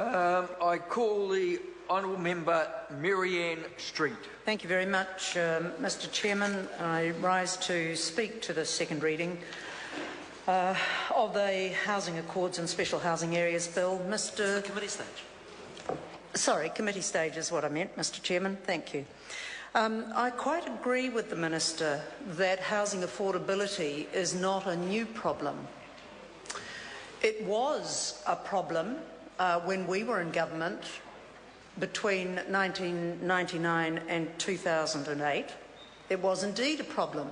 I call the Honourable Member Marianne Street. Thank you very much, Mr Chairman. I rise to speak to the second reading of the Housing Accords and Special Housing Areas Bill. Committee stage. Sorry, committee stage is what I meant, Mr Chairman. Thank you. I quite agree with the Minister that housing affordability is not a new problem. It was a problem when we were in government between 1999 and 2008. It was indeed a problem.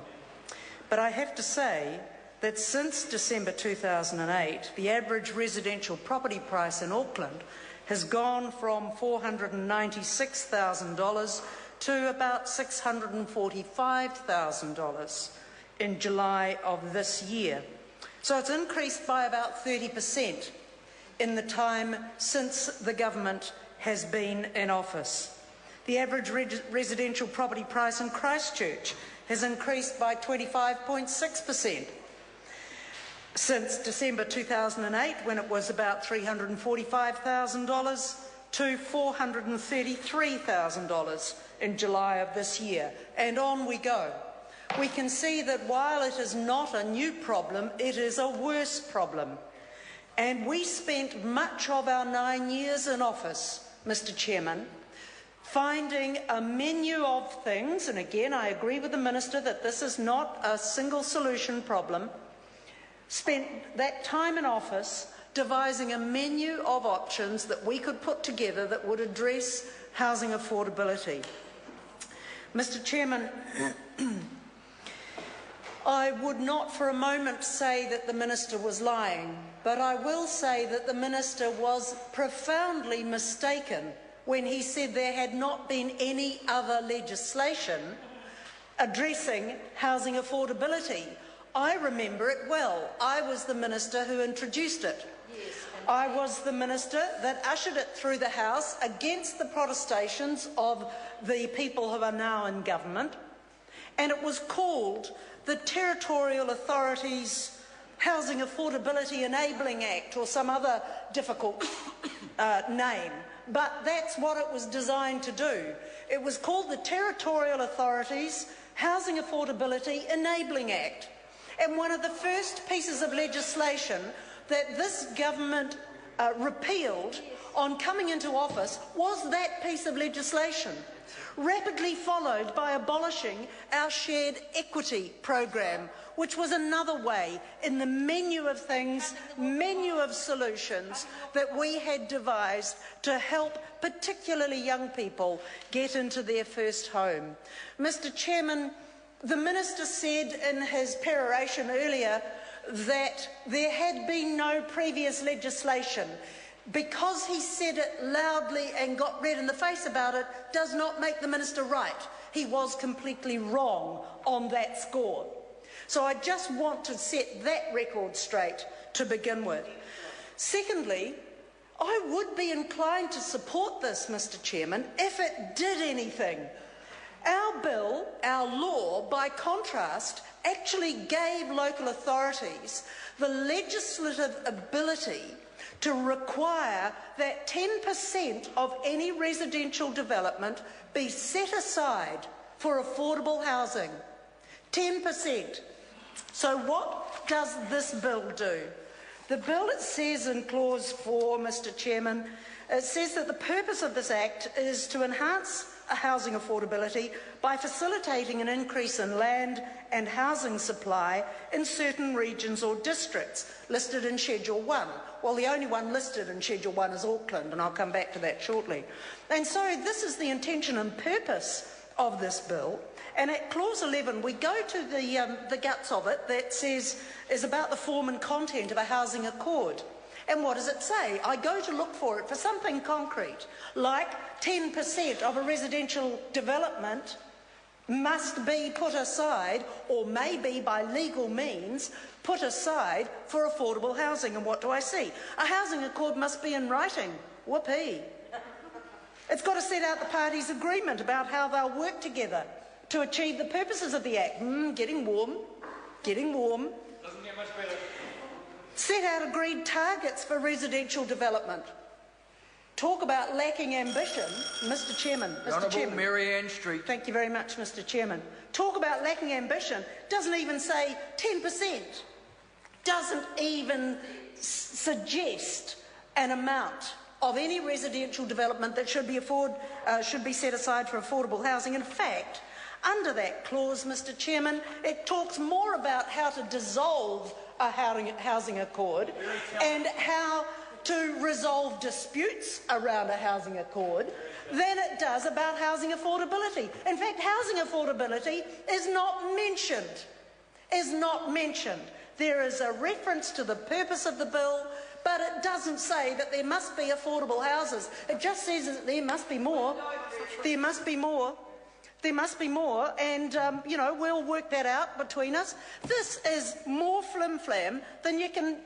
But I have to say that since December 2008, the average residential property price in Auckland has gone from $496,000 to about $645,000 in July of this year. So it's increased by about 30% in the time since the government has been in office. The average residential property price in Christchurch has increased by 25.6% since December 2008, when it was about $345,000, to $433,000 in July of this year. And on we go. We can see that while it is not a new problem, it is a worse problem. And we spent much of our 9 years in office, Mr Chairman, finding a menu of things, and again I agree with the Minister that this is not a single solution problem, spent that time in office devising a menu of options that we could put together that would address housing affordability. Mr Chairman, I would not for a moment say that the Minister was lying, but I will say that the Minister was profoundly mistaken when he said there had not been any other legislation addressing housing affordability. I remember it well. I was the Minister who introduced it. Yes. I was the Minister that ushered it through the House against the protestations of the people who are now in government, and it was called the Territorial Authorities Housing Affordability Enabling Act, or some other difficult name. But that's what it was designed to do. It was called the Territorial Authorities Housing Affordability Enabling Act. And one of the first pieces of legislation that this government repealed on coming into office was that piece of legislation, rapidly followed by abolishing our shared equity program, which was another way in the menu of things, menu of solutions that we had devised to help particularly young people get into their first home. Mr Chairman, the Minister said in his peroration earlier that there had been no previous legislation. Because he said it loudly and got red in the face about it does not make the Minister right. He was completely wrong on that score. So I just want to set that record straight to begin with. Secondly, I would be inclined to support this, Mr Chairman, if it did anything. Our bill, our law, by contrast, actually gave local authorities the legislative ability to require that 10% of any residential development be set aside for affordable housing. 10%. So what does this bill do? The bill, it says in clause 4, Mr Chairman, it says that the purpose of this act is to enhance housing affordability by facilitating an increase in land and housing supply in certain regions or districts listed in Schedule 1. Well, the only one listed in Schedule 1 is Auckland, and I'll come back to that shortly. And so this is the intention and purpose of this bill. And at clause 11, we go to the guts of it that says is about the form and content of a housing accord. And what does it say? I go to look for it for something concrete, like 10% of a residential development must be put aside, or maybe by legal means, put aside for affordable housing. And what do I see? A housing accord must be in writing. Whoopee. It's got to set out the parties' agreement about how they'll work together to achieve the purposes of the Act. Getting warm. Getting warm. Doesn't get much better. Set out agreed targets for residential development. talk about lacking ambition, Mr. Chairman. Honourable Marianne Street. Thank you very much, Mr. Chairman. Talk about lacking ambition. Doesn't even say 10%. Doesn't even suggest an amount of any residential development that should be set aside for affordable housing. In fact, under that clause, Mr. Chairman, it talks more about how to dissolve a housing accord and how to resolve disputes around a housing accord than it does about housing affordability. In fact, housing affordability is not mentioned. There is a reference to the purpose of the bill, but it doesn't say that there must be affordable houses. It just says that there must be more. There must be more. There must be more, and, you know, we'll work that out between us. This is more flim-flam than you can...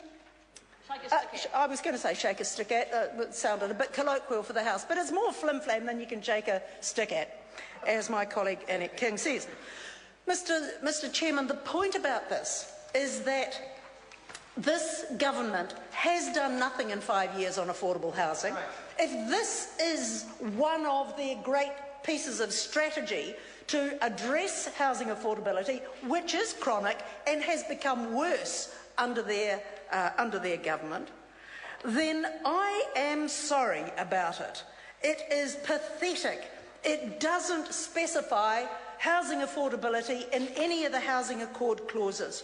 I was going to say shake a stick at. It sounded a bit colloquial for the House, but it's more flim-flam than you can shake a stick at, as my colleague Annette King says. Mr. Chairman, the point about this is that this government has done nothing in 5 years on affordable housing. If this is one of their great pieces of strategy to address housing affordability, which is chronic and has become worse under their government, then I am sorry about it. It is pathetic. It doesn't specify housing affordability in any of the housing accord clauses.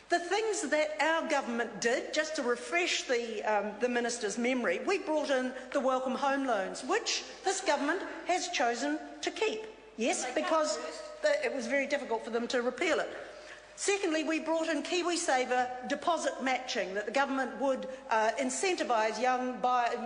The things that our government did, just to refresh the minister's memory, we brought in the welcome home loans, which this government has chosen to keep. Yes, because it was very difficult for them to repeal it. Secondly, we brought in KiwiSaver deposit matching, that the government would incentivise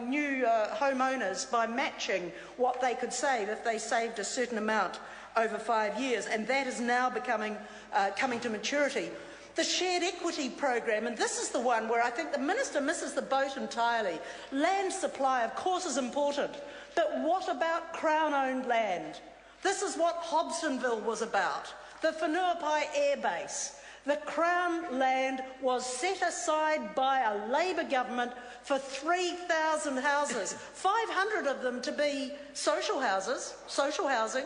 new homeowners by matching what they could save if they saved a certain amount over 5 years, and that is now coming to maturity. The shared equity program, and this is the one where I think the minister misses the boat entirely. Land supply, of course, is important, but what about Crown-owned land? This is what Hobsonville was about, the Whenuapai Air Base. The Crown land was set aside by a Labour government for 3,000 houses, 500 of them to be social housing,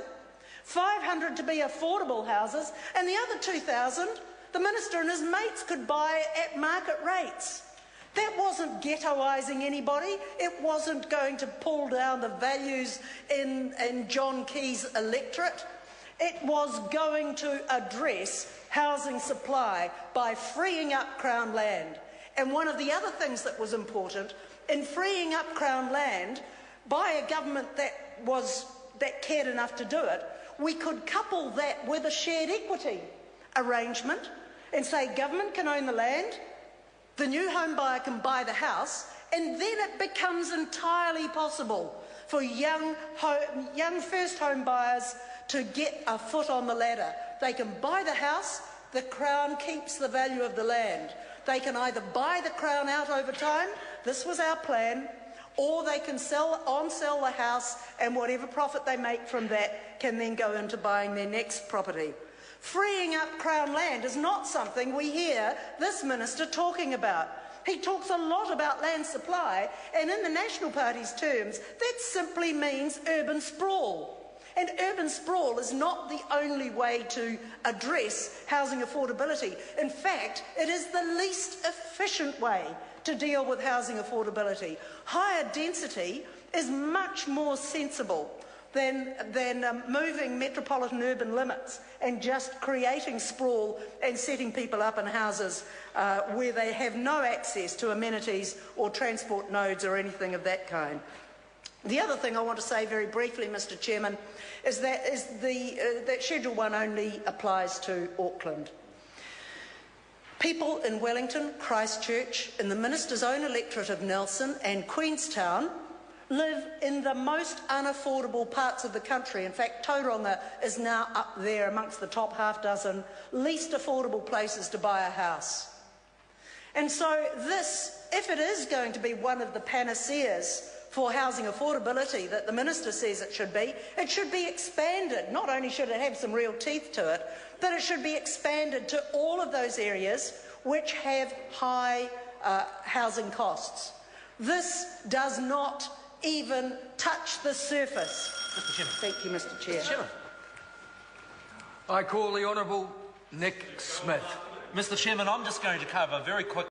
500 to be affordable houses, and the other 2,000 the minister and his mates could buy at market rates. That wasn't ghettoising anybody. It wasn't going to pull down the values in John Key's electorate. It was going to address housing supply by freeing up Crown land. And one of the other things that was important in freeing up Crown land by a government that cared enough to do it, we could couple that with a shared equity arrangement and say government can own the land, the new home buyer can buy the house, and then it becomes entirely possible for young first home buyers to get a foot on the ladder. They can buy the house, the Crown keeps the value of the land. They can either buy the Crown out over time, this was our plan, or they can on-sell the house, and whatever profit they make from that can then go into buying their next property. Freeing up Crown land is not something we hear this minister talking about. He talks a lot about land supply, and in the National Party's terms, that simply means urban sprawl. And urban sprawl is not the only way to address housing affordability. In fact, it is the least efficient way to deal with housing affordability. Higher density is much more sensible than moving metropolitan urban limits and just creating sprawl and setting people up in houses where they have no access to amenities or transport nodes or anything of that kind. The other thing I want to say very briefly, Mr. Chairman, is that Schedule 1 only applies to Auckland. People in Wellington, Christchurch, in the minister's own electorate of Nelson and Queenstown live in the most unaffordable parts of the country. In fact, Tauranga is now up there amongst the top half dozen least affordable places to buy a house. And so this, if it is going to be one of the panaceas for housing affordability that the minister says it should be expanded. Not only should it have some real teeth to it, but it should be expanded to all of those areas which have high housing costs. This does not even touch the surface. Mr. Chairman. Thank you, Mr. Chair. Mr. Chairman. I call the Honourable Nick Smith. Mr. Chairman, I'm just going to cover very quick